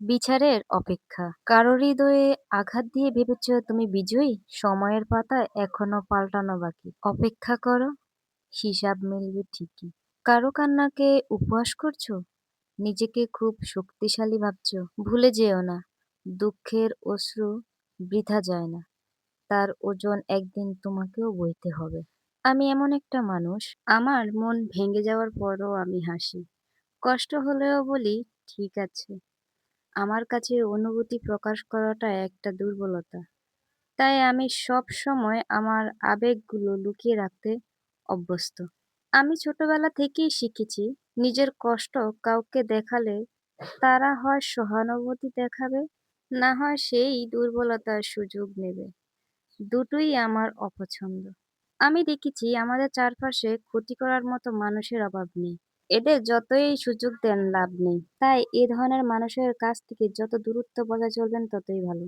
বিচারের অপেক্ষা। কারো হৃদয়ে আঘাত দিয়ে ভেবেছ তুমি বিজয়ী? সময়ের পাতা এখনো পাল্টানো বাকি। অপেক্ষা করো, হিসাব মিলবে ঠিকই। কারো কান্নাকে উপহাস করছো? নিজেকে খুব শক্তিশালী ভাবছো? ভুলে যেও না, দুঃখের অশ্রু বৃথা যায় না। তার ওজন একদিন তোমাকেও বইতে হবে। আমি এমন একটা মানুষ, আমার মন ভেঙে যাওয়ার পরও আমি হাসি। কষ্ট হলেও বলি, ঠিক আছে। আমার কাছে অনুভূতি প্রকাশ করাটা একটা দুর্বলতা। তাই আমি সব সময় আমার আবেগগুলো লুকিয়ে রাখতে অভ্যস্ত। আমি ছোটবেলা থেকেই শিখেছি, নিজের কষ্ট কাউকে দেখালে তারা হয় সহানুভূতি দেখাবে, না হয় সেই দুর্বলতার সুযোগ নেবে। দুটোই আমার অপছন্দ। আমি দেখেছি আমাদের চারপাশে ক্ষতি করার মতো মানুষের অভাব নেই। এদের যতই সুযোগ দেন লাভ নেই। তাই এ ধরনের মানুষের কাছ থেকে যত দূরত্ব বজায় চলবেন ততই ভালো।